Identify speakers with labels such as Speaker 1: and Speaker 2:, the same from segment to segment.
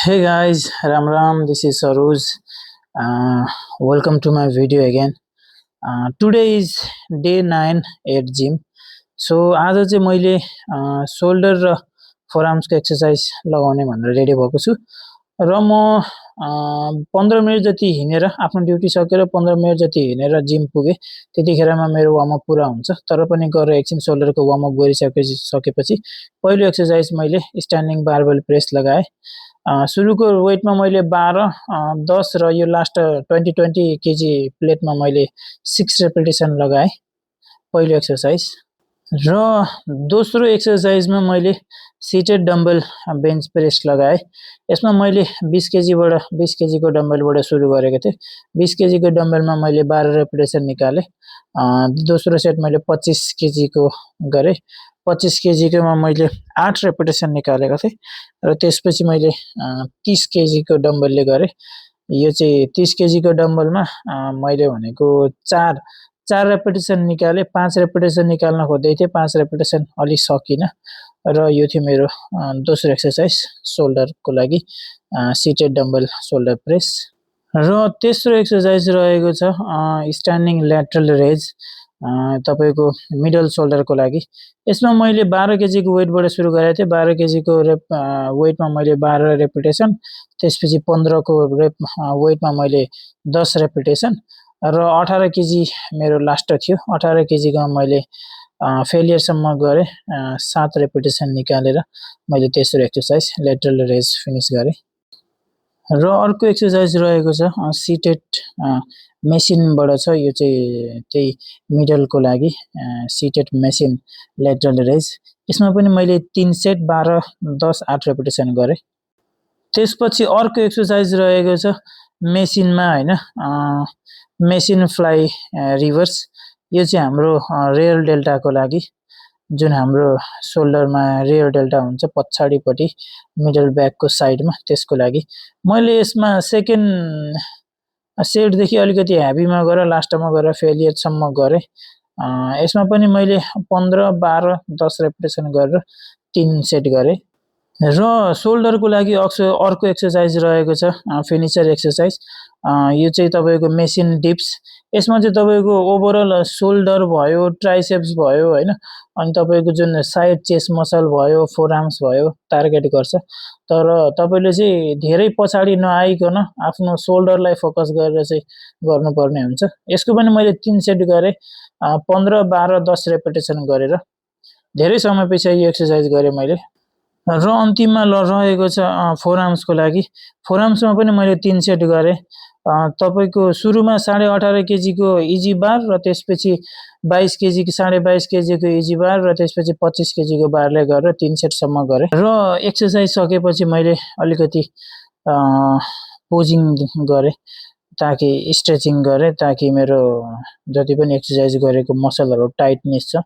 Speaker 1: Hey guys, Ram Ram, this is Saroj. Uh, Welcome to my video again. Today is day 9 at gym. So आज चाहिँ मैले shoulder र फोरआर्म्सको exercise लगाउने भनेर ready भएको छु र म 15 मिनट जति हिँडेर आफ्नो ड्युटी सकेर 15 मिनट जति हिँडेर जिम पुगेँ। त्यतिखेरमा मेरो वार्मअप पुरा हुन्छ, तर पनि गरेर एकछिन सोल्डरको वार्मअप गरिसकेपछि पहिलो एक्सर्साइज मैले स्ट्यान्डिङ बारबेल प्रेस लगाएँ। सुरुको वेटमा मैले 12, 10 र यो लास्ट 20 केजी प्लेटमा मैले 6 रेपिटेसन लगाएँ पहिलो एक्सर्साइज। र दोस्रो एक्सर्साइजमा मैले सिटेड डम्बल बेन्च प्रेस लगाएँ। यसमा मैले 20 केजीको डम्बलबाट सुरु गरेको थिएँ। 20 केजीको डम्बलमा मैले 12 रेपिटेसन निकालेँ। दोस्रो सेट मैले 25 केजीको गरेँ। 25 केजीकोमा मैले 8 रेपिटेसन निकालेको थिएँ र त्यसपछि मैले 30 केजीको डम्बलले गरेँ। यो चाहिँ 30 केजीको डम्बलमा मैले भनेको 4 रेपिटेसन निकालेँ। 5 रेपिटेसन निकाल्न खोज्दै थिएँ, 5 रेपिटेसन अलि सकिनँ र यो थियो मेरो दोस्रो एक्सर्साइज सोल्डरको लागि सिटेड डम्बल सोल्डर प्रेस। र तेस्रो एक्सर्साइज रहेको छ स्ट्यान्डिङ ल्याटरल रेज तपाईको मिडल सोल्डरको लागि। यसमा मैले 12 केजीको वेटबाट सुरु गरेको थिएँ। 12 केजीको वेटमा मैले 12 रेपिटेसन, त्यसपछि 15 को वेटमा मैले 10 रेपिटेसन र 18 केजी मेरो लास्ट थियो। 18 केजीको मैले फेलियरसम्म गरेँ। 7 रेपिटेसन निकालेर मैले तेस्रो एक्सर्साइज ल्याटरल रेज फिनिस गरेँ। र अर्को एक्सर्साइज रहेको छ सिटेड मेसिनबाट छ। यो चाहिँ त्यही मिडलको लागि सिटेड मेसिन ल्याटरल रेज। यसमा पनि मैले 3 सेट 12, 10, 8 रेपिटेसन गरेँ। त्यसपछि अर्को एक्सर्साइज रहेको छ मेसिनमा हैन, मेसिन फ्लाइ रिभर्स। यो चाहिँ हाम्रो रेयर डेल्टाको लागि, जुन हाम्रो सोल्डरमा रेयर डेल्टा हुन्छ पछाडिपट्टि मिडल ब्याकको साइडमा, त्यसको लागि मैले यसमा सेकेन्ड सेटदेखि अलिकति ह्याभीमा गरेर लास्टमा गएर फेलियरसम्म गरेँ। यसमा पनि मैले 15, 12, 10 रेपिटेसन गरेर 3 सेट गरेँ। र सोल्डरको लागि अर्को एक्सर्साइज रहेको छ फिनिसर एक्सर्साइज। यो चाहिँ तपाईको मेसिन डिप्स। यसमा चाहिँ तपाईको ओभरअल सोल्डर भयो, ट्राइसेप्स भयो हैन, अनि तपाईको जुन साइड चेस्ट मसल भयो, फोरआर्म्स भयो टार्गेट गर्छ। तर तपाईले चाहिँ धेरै पछाडी नआइकन आफ्नो सोल्डरलाई फोकस गरेर चाहिँ गर्नुपर्ने हुन्छ। यसको पनि मैले 3 सेट गरेँ। 15, 12, 10 रेपिटेसन गरेर धेरै समयपछि यो एक्सर्साइज गरेँ मैले। र अन्तिममा रहेको छ फोरआर्म्सको लागि। फोरआर्म्समा पनि मैले 3 सेट गरेँ। तपाईको सुरुमा 18.5 केजीको इजी बार र त्यसपछि 22 केजीको 22.5 केजीको इजी बार र त्यसपछि 25 केजीको बारले गरेर 3 सेटसम्म गरेँ। र एक्सर्साइज सकेपछि मैले अलिकति पोजिङ गरेँ, ताकि स्ट्रेचिङ गरेँ, ताकि मेरो जति पनि एक्सर्साइज गरेको मसलहरु टाइटनेस छ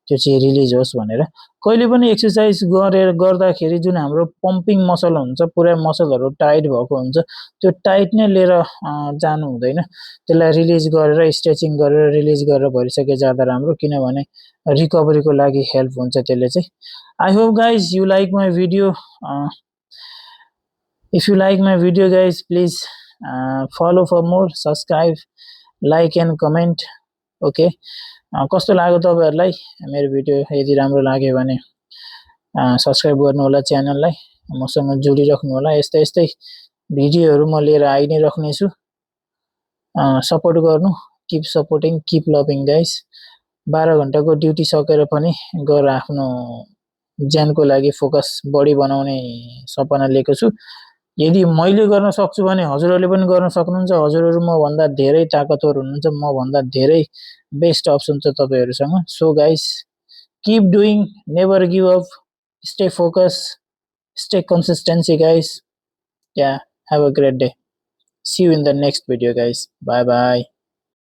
Speaker 1: त्यो चाहिँ रिलिज होस् भनेर। कहिले पनि एक्सर्साइज गर्दाखेरि जुन हाम्रो पम्पिङ मसल हुन्छ, पुरा मसलहरु टाइट भएको हुन्छ, त्यो टाइट नै लिएर जानु हुँदैन। त्यसलाई रिलिज गरेर स्ट्रेचिङ गरेर रिलिज गरेर भरिसके ज्यादा राम्रो, किनभने रिकभरीको लागि हेल्प हुन्छ त्यसले चाहिँ। I hope guys you like my video. If you like my video guys please follow for more, subscribe, like and comment. Okay, कस्तो लाग्यो तपाईहरुलाई मेरो भिडियो? यदि राम्रो लाग्यो भने सब्स्क्राइब गर्नु होला च्यानललाई, मसँग जोडिराख्नु होला। यस्तै भिडियोहरु म लिएर आइ नै राख्ने छु। सपोर्ट गर्नु, keep supporting, keep loving guys. 12 घण्टाको ड्युटी सकेर पनि गएर आफ्नो ज्यानको लागि फोकस बडी बनाउने सपना लिएको छु। यदि मैले गर्न सक्छु भने हजुरहरुले पनि गर्न सक्नुहुन्छ। हजुरहरु म भन्दा धेरै ताकतवर हुनुहुन्छ, म भन्दा धेरै बेस्ट अप्सन छ तपाईहरुसँग। So guys, keep doing, never give up, stay focused, stay consistency guys. Yeah, have a great day. See you in the next video guys. Bye bye.